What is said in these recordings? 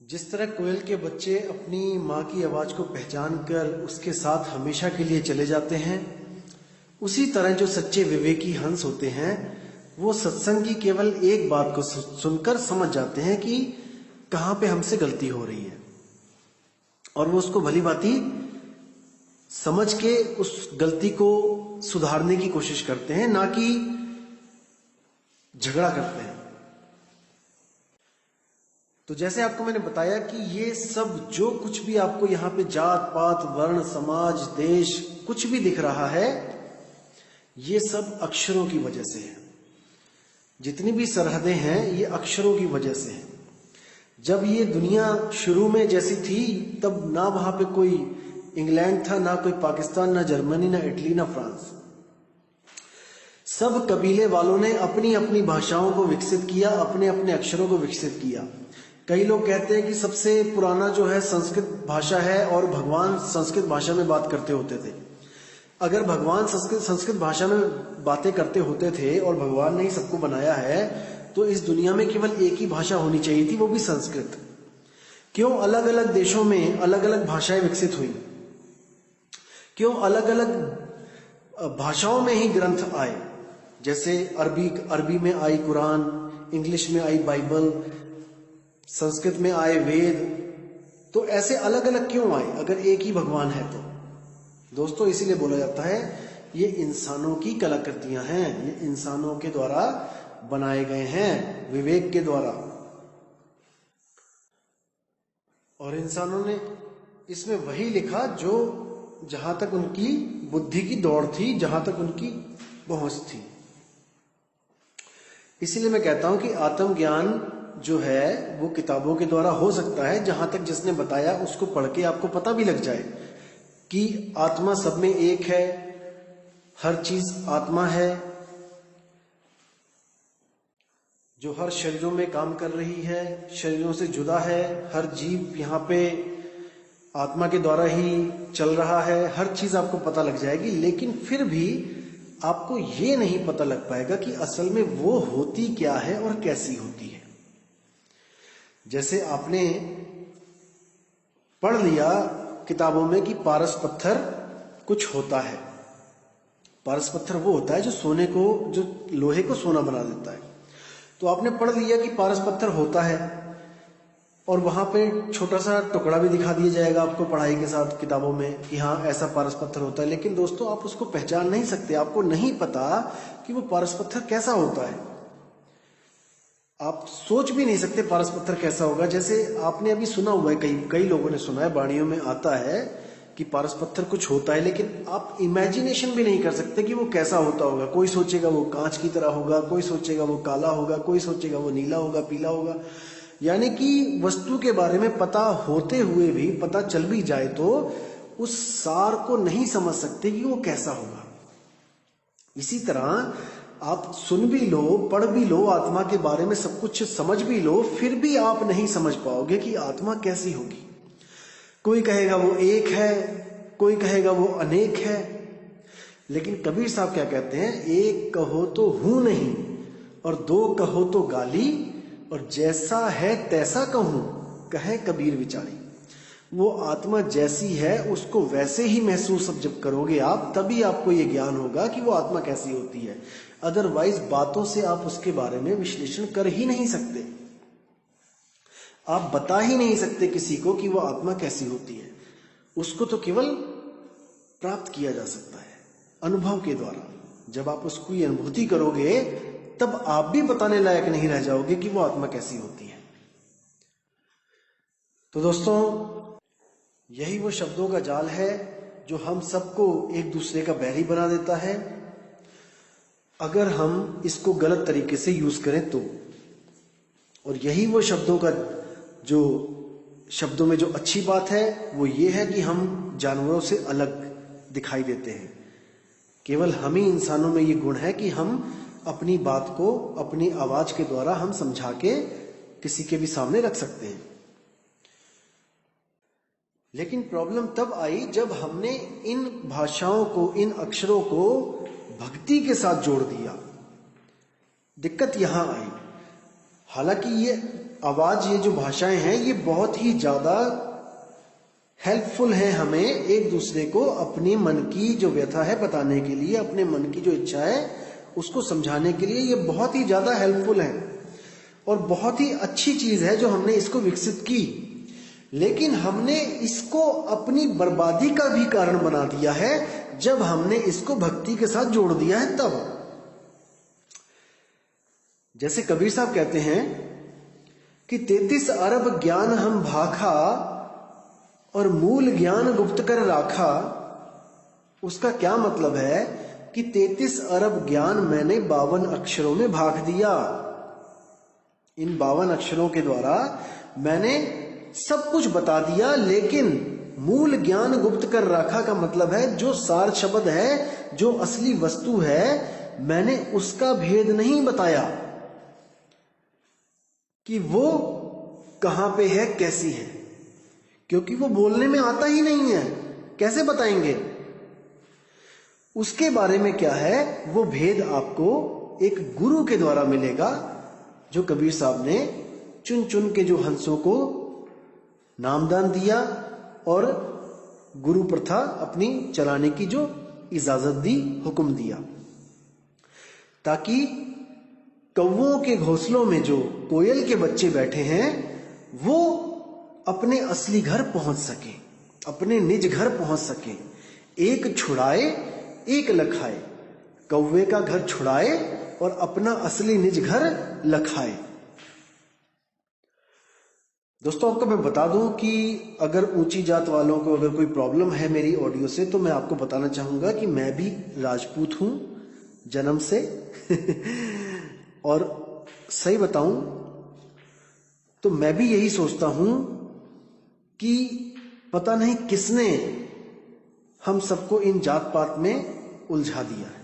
जिस तरह कोयल के बच्चे अपनी माँ की आवाज को पहचान कर उसके साथ हमेशा के लिए चले जाते हैं, उसी तरह जो सच्चे विवेकी हंस होते हैं वो सत्संग की केवल एक बात को सुनकर समझ जाते हैं कि कहाँ पे हमसे गलती हो रही है, और वो उसको भली भांति समझ के उस गलती को सुधारने की कोशिश करते हैं, ना कि झगड़ा करते हैं। तो जैसे आपको मैंने बताया कि ये सब जो कुछ भी आपको यहाँ पे जात पात वर्ण समाज देश कुछ भी दिख रहा है, ये सब अक्षरों की वजह से है। जितनी भी सरहदें हैं ये अक्षरों की वजह से है। जब ये दुनिया शुरू में जैसी थी तब ना वहां पे कोई इंग्लैंड था, ना कोई पाकिस्तान, ना जर्मनी, ना इटली, ना फ्रांस। सब कबीले वालों ने अपनी अपनी भाषाओं को विकसित किया, अपने अपने अक्षरों को विकसित किया। कई लोग कहते हैं कि सबसे पुराना जो है संस्कृत भाषा है और भगवान संस्कृत भाषा में बात करते होते थे। अगर भगवान संस्कृत भाषा में बातें करते होते थे और भगवान ने ही सबको बनाया है, तो इस दुनिया में केवल एक ही भाषा होनी चाहिए थी, वो भी संस्कृत। क्यों अलग अलग देशों में अलग अलग भाषाएं विकसित हुई? क्यों अलग अलग भाषाओं में ही ग्रंथ आए? जैसे अरबी में आई कुरान, इंग्लिश में आई बाइबल, संस्कृत में आए वेद। तो ऐसे अलग अलग क्यों आए अगर एक ही भगवान है तो? दोस्तों, इसीलिए बोला जाता है ये इंसानों की कलाकृतियां हैं, ये इंसानों के द्वारा बनाए गए हैं, विवेक के द्वारा। और इंसानों ने इसमें वही लिखा जो जहां तक उनकी बुद्धि की दौड़ थी, जहां तक उनकी पहुंच थी। इसीलिए मैं कहता हूं कि आत्मज्ञान जो है वो किताबों के द्वारा हो सकता है, जहां तक जिसने बताया उसको पढ़ के आपको पता भी लग जाए कि आत्मा सब में एक है, हर चीज आत्मा है जो हर शरीरों में काम कर रही है, शरीरों से जुदा है। हर जीव यहाँ पे आत्मा के द्वारा ही चल रहा है, हर चीज आपको पता लग जाएगी। लेकिन फिर भी आपको ये नहीं पता लग पाएगा कि असल में वो होती क्या है और कैसी होती है। जैसे आपने पढ़ लिया किताबों में कि पारस पत्थर कुछ होता है। पारस पत्थर वो होता है जो सोने को, जो लोहे को सोना बना देता है। तो आपने पढ़ लिया कि पारस पत्थर होता है, और वहां पे छोटा सा टुकड़ा भी दिखा दिया जाएगा आपको पढ़ाई के साथ किताबों में कि हाँ ऐसा पारस पत्थर होता है। लेकिन दोस्तों, आप उसको पहचान नहीं सकते, आपको नहीं पता कि वो पारस पत्थर कैसा होता है। आप सोच भी नहीं सकते पारस पत्थर कैसा होगा। जैसे आपने अभी सुना हुआ है, कई लोगों ने सुना है, वाणियों में आता है कि पारस पत्थर कुछ होता है, लेकिन आप इमेजिनेशन भी नहीं कर सकते कि वो कैसा होता होगा। कोई सोचेगा वो कांच की तरह होगा, कोई सोचेगा वो काला होगा, कोई सोचेगा वो नीला होगा, पीला होगा। यानी कि वस्तु के बारे में पता होते हुए भी, पता चल भी जाए तो उस सार को नहीं समझ सकते कि वो कैसा होगा। इसी तरह आप सुन भी लो, पढ़ भी लो, आत्मा के बारे में सब कुछ समझ भी लो, फिर भी आप नहीं समझ पाओगे कि आत्मा कैसी होगी। कोई कहेगा वो एक है, कोई कहेगा वो अनेक है। लेकिन कबीर साहब क्या कहते हैं? एक कहो तो हूं नहीं, और दो कहो तो गाली, और जैसा है तैसा कहूं, कहे कबीर विचारी। वो आत्मा जैसी है उसको वैसे ही महसूस अब जब करोगे आप, तभी आपको ये ज्ञान होगा कि वो आत्मा कैसी होती है। अदरवाइज बातों से आप उसके बारे में विश्लेषण कर ही नहीं सकते, आप बता ही नहीं सकते किसी को कि वो आत्मा कैसी होती है। उसको तो केवल प्राप्त किया जा सकता है अनुभव के द्वारा। जब आप उसकी अनुभूति करोगे तब आप भी बताने लायक नहीं रह जाओगे कि वो आत्मा कैसी होती है। तो दोस्तों, यही वो शब्दों का जाल है जो हम सबको एक दूसरे का बैरी बना देता है, अगर हम इसको गलत तरीके से यूज करें तो। और यही वो शब्दों का, जो शब्दों में जो अच्छी बात है वो ये है कि हम जानवरों से अलग दिखाई देते हैं। केवल हम ही इंसानों में ये गुण है कि हम अपनी बात को अपनी आवाज के द्वारा हम समझा के किसी के भी सामने रख सकते हैं। लेकिन प्रॉब्लम तब आई जब हमने इन भाषाओं को, इन अक्षरों को भक्ति के साथ जोड़ दिया। दिक्कत यहां आई। हालांकि ये आवाज, ये जो भाषाएं हैं, ये बहुत ही ज्यादा हेल्पफुल है हमें एक दूसरे को अपनी मन की जो व्यथा है बताने के लिए, अपने मन की जो इच्छा है उसको समझाने के लिए। ये बहुत ही ज्यादा हेल्पफुल है और बहुत ही अच्छी चीज है जो हमने इसको विकसित की। लेकिन हमने इसको अपनी बर्बादी का भी कारण बना दिया है जब हमने इसको भक्ति के साथ जोड़ दिया है तब। जैसे कबीर साहब कहते हैं कि 33 अरब ज्ञान हम भाखा और मूल ज्ञान गुप्त कर राखा। उसका क्या मतलब है कि 33 अरब ज्ञान मैंने 52 अक्षरों में भाग दिया। इन 52 अक्षरों के द्वारा मैंने सब कुछ बता दिया, लेकिन मूल ज्ञान गुप्त कर रखा का मतलब है जो सार शब्द है, जो असली वस्तु है, मैंने उसका भेद नहीं बताया कि वो कहां पे है, कैसी है, क्योंकि वो बोलने में आता ही नहीं है, कैसे बताएंगे। उसके बारे में क्या है, वो भेद आपको एक गुरु के द्वारा मिलेगा, जो कबीर साहब ने चुन चुन के जो हंसों को नामदान दिया और गुरु प्रथा अपनी चलाने की जो इजाजत दी, हुक्म दिया, ताकि कौवों के घोंसलों में जो कोयल के बच्चे बैठे हैं वो अपने असली घर पहुंच सके, अपने निज घर पहुंच सके। एक छुड़ाए एक लखाए, कौवे का घर छुड़ाए और अपना असली निज घर लखाए। दोस्तों, आपको मैं बता दूं कि अगर ऊंची जात वालों को अगर कोई प्रॉब्लम है मेरी ऑडियो से, तो मैं आपको बताना चाहूंगा कि मैं भी राजपूत हूं जन्म से और सही बताऊं तो मैं भी यही सोचता हूं कि पता नहीं किसने हम सबको इन जात पात में उलझा दिया है।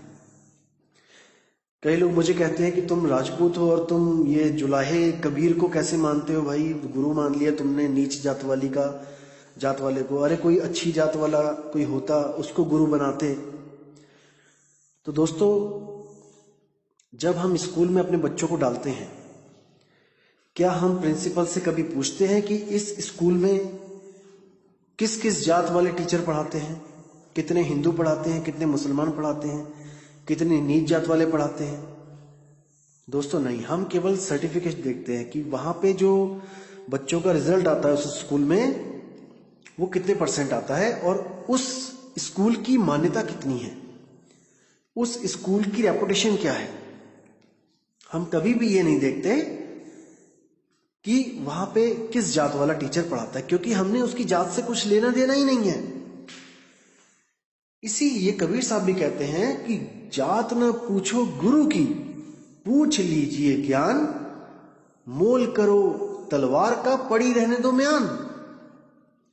कई लोग मुझे कहते हैं कि तुम राजपूत हो और तुम ये जुलाहे कबीर को कैसे मानते हो भाई, गुरु मान लिया तुमने नीच जात वाले को। अरे कोई अच्छी जात वाला कोई होता उसको गुरु बनाते। तो दोस्तों, जब हम स्कूल में अपने बच्चों को डालते हैं, क्या हम प्रिंसिपल से कभी पूछते हैं कि इस स्कूल में किस किस जात वाले टीचर पढ़ाते हैं, कितने हिंदू पढ़ाते हैं, कितने मुसलमान पढ़ाते हैं, कितने नीच जात वाले पढ़ाते हैं? दोस्तों नहीं, हम केवल सर्टिफिकेट देखते हैं कि वहां पे जो बच्चों का रिजल्ट आता है उस स्कूल में वो कितने % आता है और उस स्कूल की मान्यता कितनी है, उस स्कूल की रेपुटेशन क्या है। हम कभी भी ये नहीं देखते कि वहां पे किस जात वाला टीचर पढ़ाता है, क्योंकि हमने उसकी जात से कुछ लेना देना ही नहीं है। इसीलिए कबीर साहब भी कहते हैं कि जात न पूछो गुरु की, पूछ लीजिए ज्ञान, मोल करो तलवार का, पड़ी रहने दो म्यान।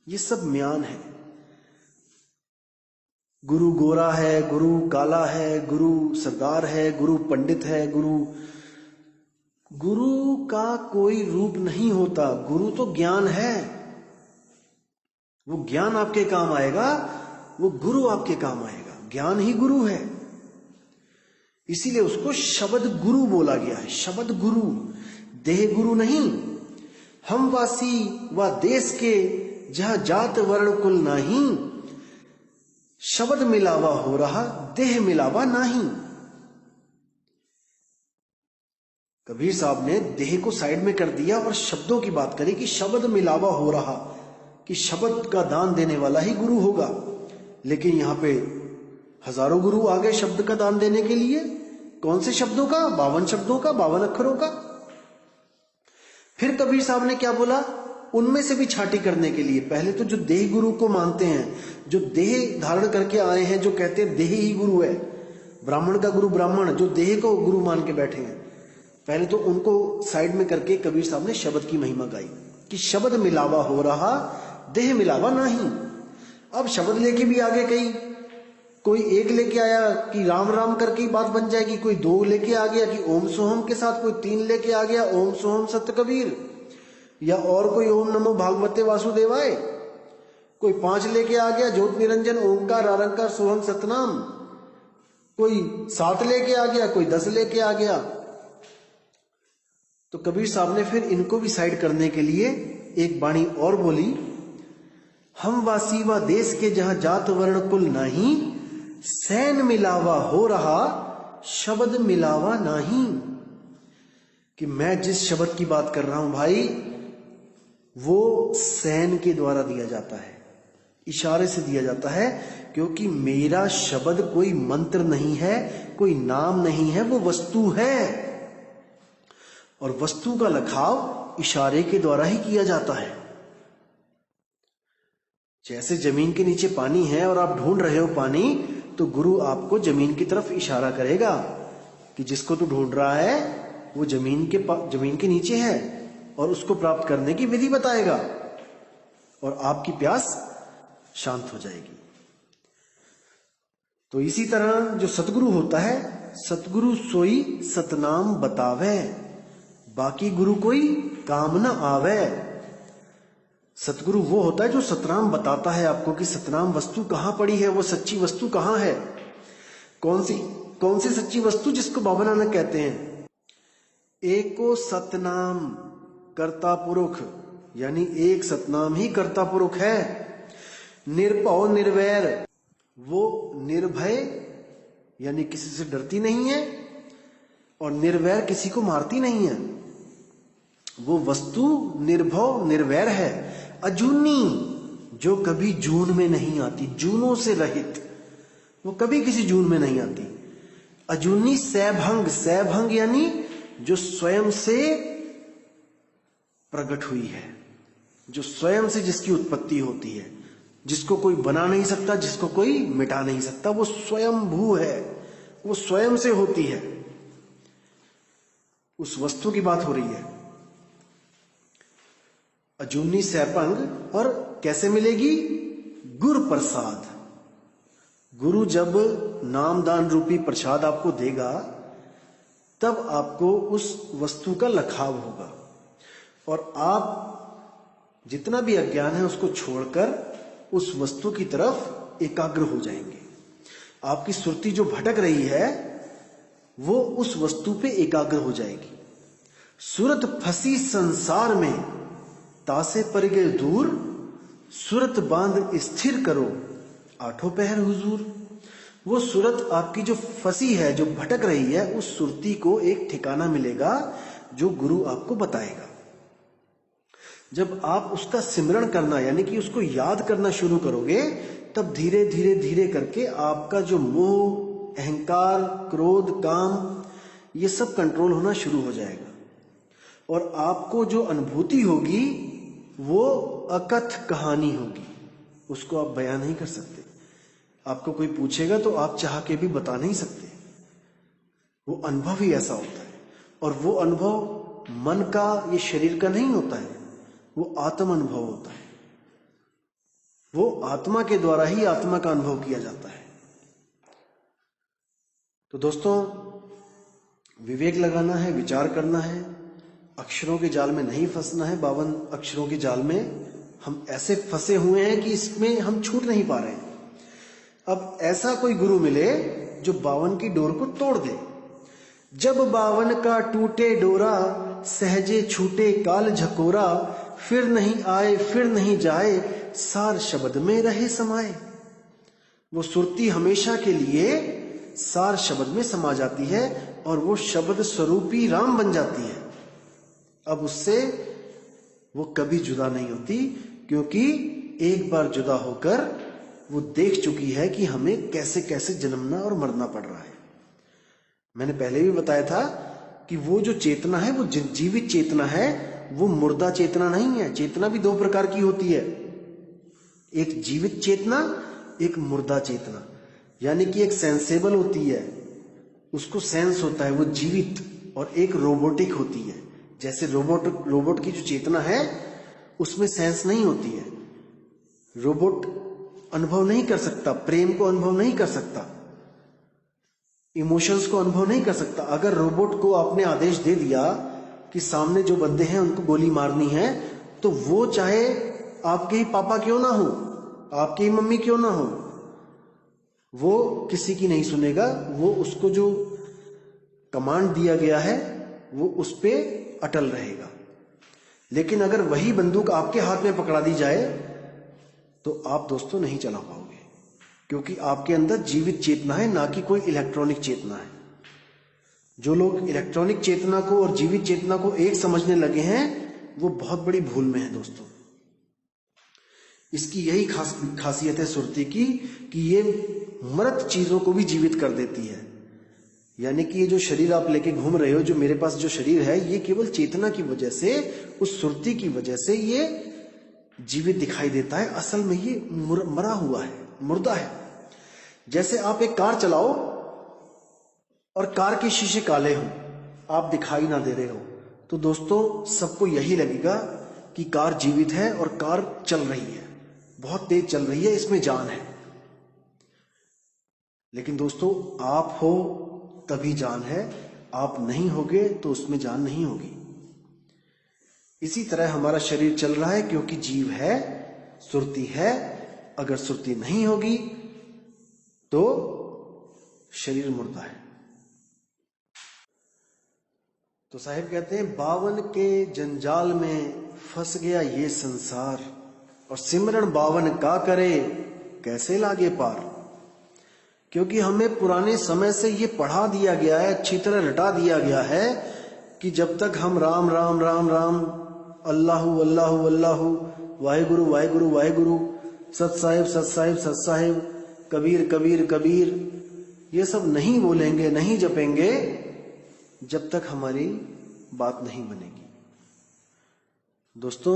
ये सब म्यान है। गुरु गोरा है, गुरु काला है, गुरु सरदार है, गुरु पंडित है, गुरु का कोई रूप नहीं होता। गुरु तो ज्ञान है, वो ज्ञान आपके काम आएगा, वो गुरु आपके काम आएगा। ज्ञान ही गुरु है, इसीलिए उसको शब्द गुरु बोला गया है। शब्द गुरु, देह गुरु नहीं। हम वासी व देश के जहां जात वर्ण कुल नहीं, शब्द मिलावा हो रहा देह मिलावा नहीं। कबीर साहब ने देह को साइड में कर दिया और शब्दों की बात करी कि शब्द मिलावा हो रहा, कि शब्द का दान देने वाला ही गुरु होगा। लेकिन यहां पे हजारों गुरु आ गए शब्द का दान देने के लिए। कौन से शब्दों का? 52 शब्दों का, 52 अक्षरों का। फिर कबीर साहब ने क्या बोला? उनमें से भी छांटी करने के लिए पहले तो जो देह गुरु को मानते हैं, जो देह धारण करके आए हैं, जो कहते हैं देह ही गुरु है, ब्राह्मण का गुरु ब्राह्मण, जो देह को गुरु मान के बैठे हैं, पहले तो उनको साइड में करके कबीर साहब ने शब्द की महिमा गाई कि शब्द मिलावा हो रहा देह मिलावा नहीं। अब शब्द लेके भी आगे कोई एक लेके आया कि राम राम करके ही बात बन जाएगी, कोई 2 लेके आ गया कि ओम सोहम के साथ, कोई 3 लेके आ गया ओम सोहम सत्य कबीर, या और कोई ओम नमो भागवते वासुदेवाय, कोई 5 लेके आ गया ज्योत निरंजन ओंकार आरंकार सोहम सतनाम, कोई 7 लेके आ गया, कोई 10 लेके आ गया। तो कबीर साहब ने फिर इनको भी साइड करने के लिए एक बाणी और बोली, हम वासी व देश के जहां जात वर्ण कुल नहीं, सैन मिलावा हो रहा शब्द मिलावा नहीं। कि मैं जिस शब्द की बात कर रहा हूं भाई, वो सैन के द्वारा दिया जाता है, इशारे से दिया जाता है, क्योंकि मेरा शब्द कोई मंत्र नहीं है, कोई नाम नहीं है, वो वस्तु है। और वस्तु का लखाव इशारे के द्वारा ही किया जाता है। जैसे जमीन के नीचे पानी है और आप ढूंढ रहे हो पानी, तो गुरु आपको जमीन की तरफ इशारा करेगा कि जिसको तू ढूंढ रहा है वो जमीन के नीचे है, और उसको प्राप्त करने की विधि बताएगा और आपकी प्यास शांत हो जाएगी। तो इसी तरह जो सतगुरु होता है, सतगुरु सोई सतनाम बतावे, बाकी गुरु कोई काम न आवे। सतगुरु वो होता है जो सतनाम बताता है आपको कि सतनाम वस्तु कहां पड़ी है, वो सच्ची वस्तु कहां है। कौन सी सच्ची वस्तु, जिसको बाबा नानक कहते हैं एको सतनाम कर्ता पुरुष, यानी एक सतनाम ही कर्ता पुरुष है। निर्भव निर्वैर, वो निर्भय यानी किसी से डरती नहीं है, और निर्वैर किसी को मारती नहीं है। वो वस्तु निर्भव निर्वैर है। अजूनी, जो कभी जून में नहीं आती, जूनों से रहित, वो कभी किसी जून में नहीं आती। अजूनी सैभंग, सैभंग यानी जो स्वयं से प्रकट हुई है, जो स्वयं से जिसकी उत्पत्ति होती है, जिसको कोई बना नहीं सकता, जिसको कोई मिटा नहीं सकता, वो स्वयं भू है, वो स्वयं से होती है। उस वस्तु की बात हो रही है, अजूनी सैभंग। और कैसे मिलेगी? गुरु प्रसाद। गुरु जब नामदान रूपी प्रसाद आपको देगा, तब आपको उस वस्तु का लखाव होगा, और आप जितना भी अज्ञान है उसको छोड़कर उस वस्तु की तरफ एकाग्र हो जाएंगे। आपकी सुरती जो भटक रही है वो उस वस्तु पे एकाग्र हो जाएगी। सुरत फंसी संसार में, तासे पर गए दूर, सुरत बांध स्थिर करो, आठों पहर हुजूर। वो सुरत आपकी जो फंसी है, जो भटक रही है, उस सुरती को एक ठिकाना मिलेगा जो गुरु आपको बताएगा। जब आप उसका सिमरण करना यानी कि उसको याद करना शुरू करोगे, तब धीरे धीरे धीरे करके आपका जो मोह, अहंकार, क्रोध, काम, ये सब कंट्रोल होना शुरू हो जाएगा। और आपको जो अनुभूति होगी वो अकथ कहानी होगी, उसको आप बयान नहीं कर सकते। आपको कोई पूछेगा तो आप चाह के भी बता नहीं सकते। वो अनुभव ही ऐसा होता है, और वो अनुभव मन का, ये शरीर का नहीं होता है, वो आत्म अनुभव होता है। वो आत्मा के द्वारा ही आत्मा का अनुभव किया जाता है। तो दोस्तों, विवेक लगाना है, विचार करना है, अक्षरों के जाल में नहीं फंसना है। 52 अक्षरों के जाल में हम ऐसे फंसे हुए हैं कि इसमें हम छूट नहीं पा रहे हैं। अब ऐसा कोई गुरु मिले जो 52 की डोर को तोड़ दे। जब 52 का टूटे डोरा, सहजे छूटे काल झकोरा, फिर नहीं आए फिर नहीं जाए, सार शब्द में रहे समाये। वो सुरती हमेशा के लिए सार शब्द में समा जाती है, और वो शब्द स्वरूपी राम बन जाती है। अब उससे वो कभी जुदा नहीं होती, क्योंकि एक बार जुदा होकर वो देख चुकी है कि हमें कैसे कैसे जन्मना और मरना पड़ रहा है। मैंने पहले भी बताया था कि वो जो चेतना है, वो जीवित चेतना है, वो मुर्दा चेतना नहीं है। चेतना भी 2 प्रकार की होती है, एक जीवित चेतना, एक मुर्दा चेतना। यानी कि एक सेंसेबल होती है, उसको सेंस होता है, वो जीवित, और एक रोबोटिक होती है। जैसे रोबोट की जो चेतना है उसमें सेंस नहीं होती है। रोबोट अनुभव नहीं कर सकता, प्रेम को अनुभव नहीं कर सकता, इमोशंस को अनुभव नहीं कर सकता। अगर रोबोट को आपने आदेश दे दिया कि सामने जो बंदे हैं उनको गोली मारनी है, तो वो चाहे आपके ही पापा क्यों ना हो, आपकी ही मम्मी क्यों ना हो, वो किसी की नहीं सुनेगा। वो उसको जो कमांड दिया गया है वो उस पे अटल रहेगा। लेकिन अगर वही बंदूक आपके हाथ में पकड़ा दी जाए तो आप दोस्तों नहीं चला पाओगे, क्योंकि आपके अंदर जीवित चेतना है, ना कि कोई इलेक्ट्रॉनिक चेतना है। जो लोग इलेक्ट्रॉनिक चेतना को और जीवित चेतना को एक समझने लगे हैं वो बहुत बड़ी भूल में है दोस्तों। इसकी यही खासियत है सुरती की कि ये मृत चीजों को भी जीवित कर देती है। यानी कि ये जो शरीर आप लेके घूम रहे हो, जो मेरे पास जो शरीर है, ये केवल चेतना की वजह से, उस सुरती की वजह से ये जीवित दिखाई देता है। असल में ये मरा हुआ है, मुर्दा है। जैसे आप एक कार चलाओ और कार के शीशे काले हो, आप दिखाई ना दे रहे हो, तो दोस्तों सबको यही लगेगा कि कार जीवित है और कार चल रही है, बहुत तेज चल रही है, इसमें जान है। लेकिन दोस्तों आप हो तभी जान है, आप नहीं होगे तो उसमें जान नहीं होगी। इसी तरह हमारा शरीर चल रहा है क्योंकि जीव है, सुरती है। अगर सुरती नहीं होगी तो शरीर मुर्दा है। तो साहिब कहते हैं, 52 के जंजाल में फंस गया ये संसार, और सिमरन 52 का करे कैसे लागे पार। क्योंकि हमें पुराने समय से ये पढ़ा दिया गया है, अच्छी तरह रटा दिया गया है कि जब तक हम राम राम राम राम, अल्लाहु अल्लाहु अल्लाहु, वाहिगुरु वाहिगुरु वाहिगुरु, सत साहिब सत साहिब सत साहिब, कबीर कबीर कबीर, ये सब नहीं बोलेंगे, नहीं जपेंगे, जब तक हमारी बात नहीं बनेगी। दोस्तों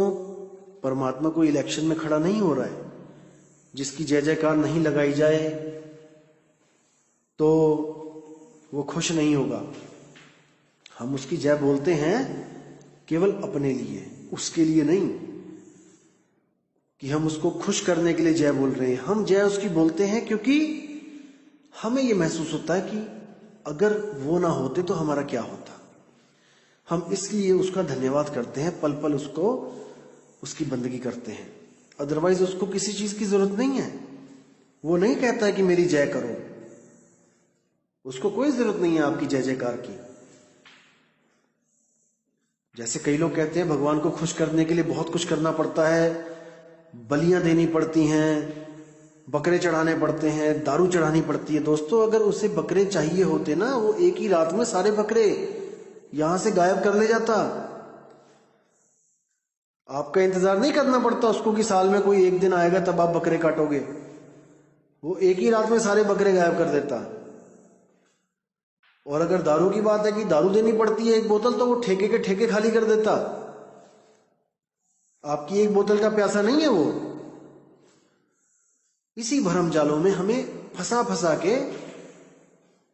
परमात्मा कोई इलेक्शन में खड़ा नहीं हो रहा है। जिसकी जय जयकार नहीं लगाई जाए तो वो खुश नहीं होगा। हम उसकी जय बोलते हैं केवल अपने लिए, उसके लिए नहीं कि हम उसको खुश करने के लिए जय बोल रहे हैं। हम जय उसकी बोलते हैं क्योंकि हमें ये महसूस होता है कि अगर वो ना होते तो हमारा क्या होता। हम इसलिए उसका धन्यवाद करते हैं, पल पल उसको, उसकी बंदगी करते हैं। अदरवाइज उसको किसी चीज की जरूरत नहीं है। वो नहीं कहता है कि मेरी जय करो, उसको कोई जरूरत नहीं है आपकी जय जयकार की। जैसे कई लोग कहते हैं भगवान को खुश करने के लिए बहुत कुछ करना पड़ता है, बलियां देनी पड़ती हैं, बकरे चढ़ाने पड़ते हैं, दारू चढ़ानी पड़ती है। दोस्तों अगर उसे बकरे चाहिए होते ना, वो एक ही रात में सारे बकरे यहां से गायब कर ले जाता। आपका इंतजार नहीं करना पड़ता उसको कि साल में कोई एक दिन आएगा तब आप बकरे काटोगे। वो एक ही रात में सारे बकरे गायब कर देता। और अगर दारू की बात है कि दारू देनी पड़ती है एक बोतल, तो वो ठेके के ठेके खाली कर देता। आपकी एक बोतल का प्यासा नहीं है वो। इसी भरम जालों में हमें फंसा फंसा के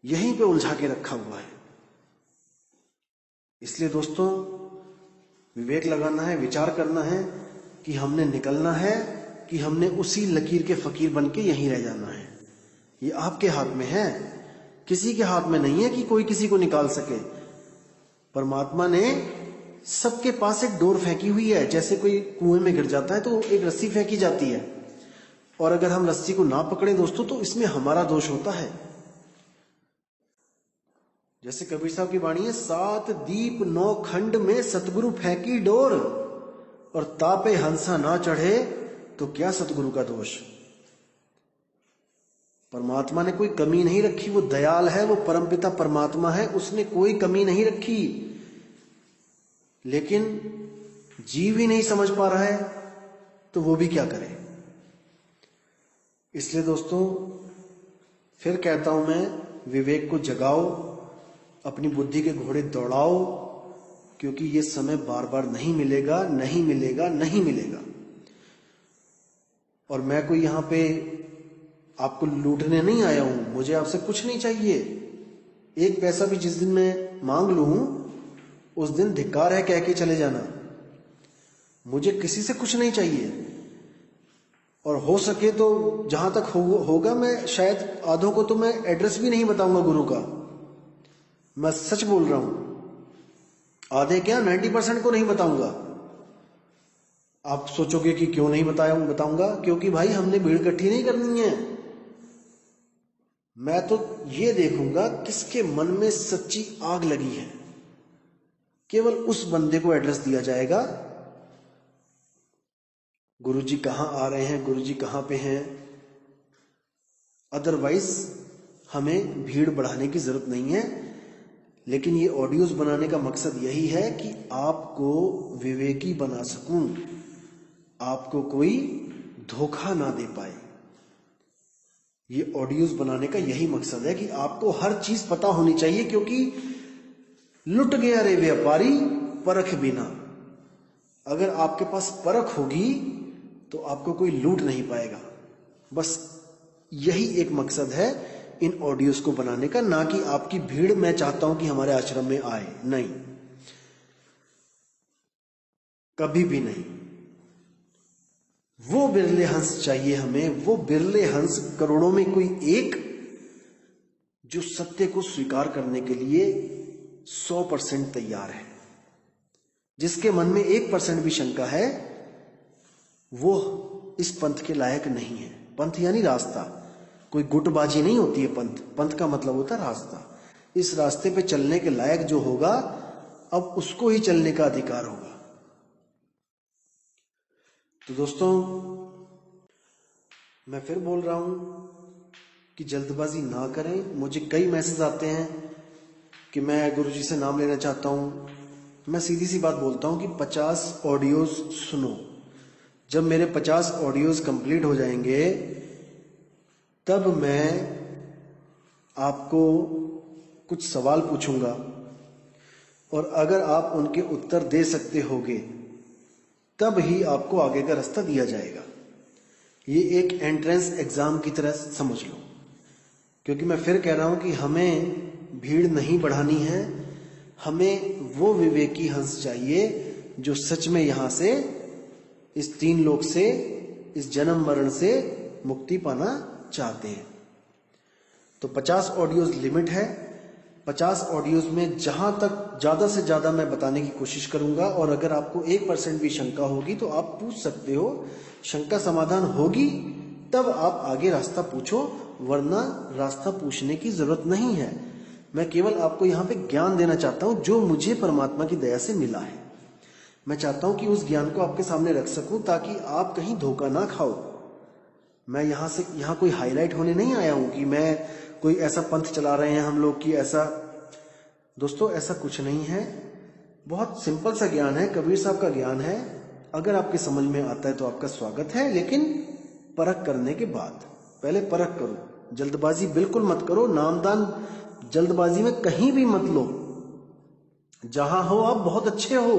यहीं पे उलझा के रखा हुआ है। इसलिए दोस्तों विवेक लगाना है, विचार करना है कि हमने निकलना है कि हमने उसी लकीर के फकीर बन के यहीं रह जाना है। ये आपके हाथ में है, किसी के हाथ में नहीं है कि कोई किसी को निकाल सके। परमात्मा ने सबके पास एक डोर फेंकी हुई है। जैसे कोई कुएं में गिर जाता है तो एक रस्सी फेंकी जाती है, और अगर हम रस्सी को ना पकड़े दोस्तों तो इसमें हमारा दोष होता है। जैसे कबीर साहब की वाणी है, 7 दीप 9 खंड में सतगुरु फेंकी डोर, और तापे हंसा ना चढ़े तो क्या सतगुरु का दोष। परमात्मा ने कोई कमी नहीं रखी, वो दयाल है, वो परमपिता परमात्मा है, उसने कोई कमी नहीं रखी। लेकिन जीव ही नहीं समझ पा रहा है तो वो भी क्या करे। इसलिए दोस्तों फिर कहता हूं मैं, विवेक को जगाओ, अपनी बुद्धि के घोड़े दौड़ाओ, क्योंकि ये समय बार बार नहीं मिलेगा, नहीं मिलेगा, नहीं मिलेगा। और मैं कोई यहां पे आपको लूटने नहीं आया हूं, मुझे आपसे कुछ नहीं चाहिए। एक पैसा भी जिस दिन मैं मांग लूं उस दिन धिक्कार है कह के चले जाना। मुझे किसी से कुछ नहीं चाहिए, और हो सके तो जहां तक होगा मैं शायद आधों को तो मैं एड्रेस भी नहीं बताऊंगा गुरु का। मैं सच बोल रहा हूं, आधे क्या 90% को नहीं बताऊंगा। आप सोचोगे कि क्यों नहीं बताऊंगा, क्योंकि भाई हमने भीड़ इकट्ठी नहीं करनी है। मैं तो ये देखूंगा किसके मन में सच्ची आग लगी है। केवल उस बंदे को एड्रेस दिया जाएगा। गुरुजी कहाँ आ रहे हैं, गुरुजी कहाँ पे हैं। अदरवाइज हमें भीड़ बढ़ाने की जरूरत नहीं है। लेकिन ये ऑडियोज बनाने का मकसद यही है कि आपको विवेकी बना सकूं, आपको कोई धोखा ना दे पाए। ये ऑडियोज बनाने का यही मकसद है कि आपको हर चीज पता होनी चाहिए, क्योंकि लुट गया रे व्यापारी परख बिना। अगर आपके पास परख होगी तो आपको कोई लूट नहीं पाएगा। बस यही एक मकसद है इन ऑडियोज को बनाने का, ना कि आपकी भीड़ मैं चाहता हूं कि हमारे आश्रम में आए, नहीं, कभी भी नहीं। वो बिरले हंस चाहिए हमें, वो बिरले हंस करोड़ों में कोई एक, जो सत्य को स्वीकार करने के लिए 100% तैयार है। जिसके मन में 1% भी शंका है वो इस पंथ के लायक नहीं है। पंथ यानी रास्ता, कोई गुटबाजी नहीं होती है। पंथ का मतलब होता है रास्ता। इस रास्ते पे चलने के लायक जो होगा, अब उसको ही चलने का अधिकार होगा। तो दोस्तों, मैं फिर बोल रहा हूं कि जल्दबाजी ना करें। मुझे कई मैसेज आते हैं कि मैं गुरुजी से नाम लेना चाहता हूं। मैं सीधी सी बात बोलता हूं कि 50 ऑडियोज सुनो। जब मेरे 50 ऑडियोज कंप्लीट हो जाएंगे तब मैं आपको कुछ सवाल पूछूंगा, और अगर आप उनके उत्तर दे सकते होगे तब ही आपको आगे का रास्ता दिया जाएगा। ये एक एंट्रेंस एग्जाम की तरह समझ लो। क्योंकि मैं फिर कह रहा हूं कि हमें भीड़ नहीं बढ़ानी है, हमें वो विवेकी हंस चाहिए जो सच में यहां से, इस 3 लोक से, इस जन्म मरण से मुक्ति पाना चाहते हैं। तो 50 ऑडियोज लिमिट है। 50 ऑडियोज में जहां तक ज्यादा से ज्यादा मैं बताने की कोशिश करूंगा, और अगर आपको 1% भी शंका होगी तो आप पूछ सकते हो। शंका समाधान होगी तब आप आगे रास्ता पूछो, वरना रास्ता पूछने की जरूरत नहीं है। मैं केवल आपको यहाँ पे ज्ञान देना चाहता हूं जो मुझे परमात्मा की दया से मिला है। मैं चाहता हूं कि उस ज्ञान को आपके सामने रख सकूं ताकि आप कहीं धोखा ना खाओ। मैं यहाँ कोई हाईलाइट होने नहीं आया हूं कि मैं कोई ऐसा पंथ चला रहे हैं हम लोग की, ऐसा। दोस्तों, ऐसा कुछ नहीं है। बहुत सिंपल सा ज्ञान है, कबीर साहब का ज्ञान है। अगर आपके समझ में आता है तो आपका स्वागत है, लेकिन परख करने के बाद। पहले परख करो, जल्दबाजी बिल्कुल मत करो। नामदान जल्दबाजी में कहीं भी मत लो। जहां हो आप बहुत अच्छे हो,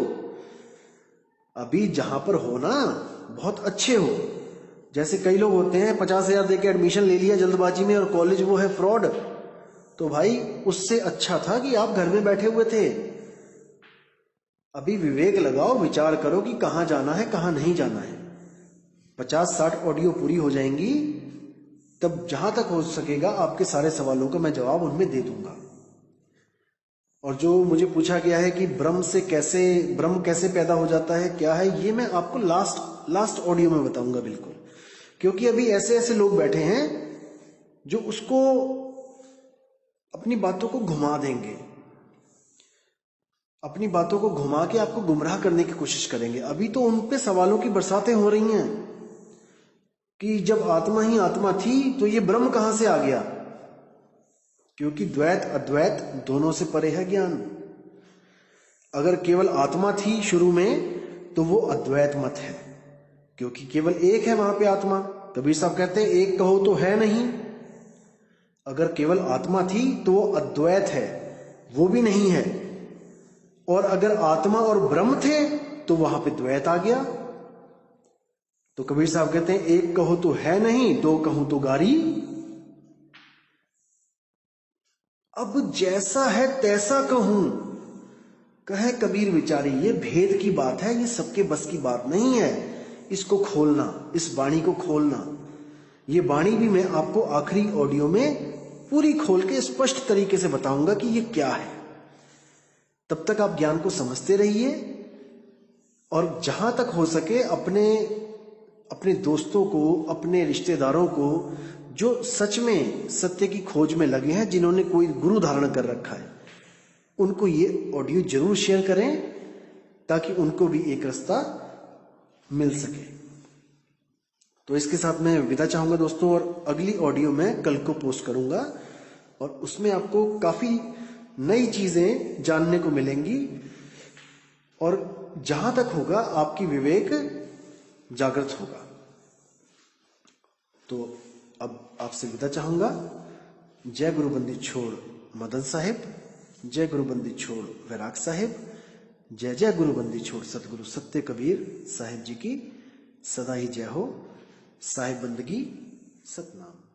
अभी जहां पर हो ना बहुत अच्छे हो। जैसे कई लोग होते हैं 50,000 देके एडमिशन ले लिया जल्दबाजी में और कॉलेज वो है फ्रॉड। तो भाई उससे अच्छा था कि आप घर में बैठे हुए थे। अभी विवेक लगाओ, विचार करो कि कहां जाना है कहां नहीं जाना है। 50-60 ऑडियो पूरी हो जाएंगी, तब जहां तक हो सकेगा आपके सारे सवालों का मैं जवाब उनमें दे दूंगा। और जो मुझे पूछा गया है कि ब्रह्म कैसे पैदा हो जाता है, क्या है, ये मैं आपको लास्ट ऑडियो में बताऊंगा बिल्कुल। क्योंकि अभी ऐसे ऐसे लोग बैठे हैं जो उसको, अपनी बातों को घुमा देंगे, अपनी बातों को घुमा के आपको गुमराह करने की कोशिश करेंगे। अभी तो उन पे सवालों की बरसातें हो रही हैं कि जब आत्मा ही आत्मा थी तो ये ब्रह्म कहां से आ गया। क्योंकि द्वैत अद्वैत दोनों से परे है ज्ञान। अगर केवल आत्मा थी शुरू में तो वो अद्वैत मत है, क्योंकि केवल एक है वहां पे आत्मा। कबीर साहब कहते हैं एक कहो तो है नहीं। अगर केवल आत्मा थी तो वो अद्वैत है, वो भी नहीं है। और अगर आत्मा और ब्रह्म थे तो वहां पे द्वैत आ गया। तो कबीर साहब कहते हैं एक कहो तो है नहीं, दो कहूं तो गारी। अब जैसा है तैसा कहूं, कहे कबीर विचारी। ये भेद की बात है, ये सबके बस की बात नहीं है। इसको खोलना, इस वाणी को खोलना। ये वाणी भी मैं आपको आखिरी ऑडियो में पूरी खोल के स्पष्ट तरीके से बताऊंगा कि ये क्या है। तब तक आप ज्ञान को समझते रहिए, और जहां तक हो सके अपने दोस्तों को, अपने रिश्तेदारों को जो सच में सत्य की खोज में लगे हैं, जिन्होंने कोई गुरु धारण कर रखा है, उनको ये ऑडियो जरूर शेयर करें ताकि उनको भी एक रास्ता मिल सके। तो इसके साथ मैं विदा चाहूंगा दोस्तों, और अगली ऑडियो मैं कल को पोस्ट करूंगा और उसमें आपको काफी नई चीजें जानने को मिलेंगी और जहां तक होगा आपकी विवेक जागृत होगा। तो अब आपसे विदा चाहूंगा। जय गुरु बंदी छोड़ मदन साहिब, जय गुरु बंदी छोड़ वैराग साहिब, जय जय गुरु बंदी छोड़ सतगुरु सत्य कबीर साहिब जी की सदा ही जय हो। साहिब बंदगी सतनाम।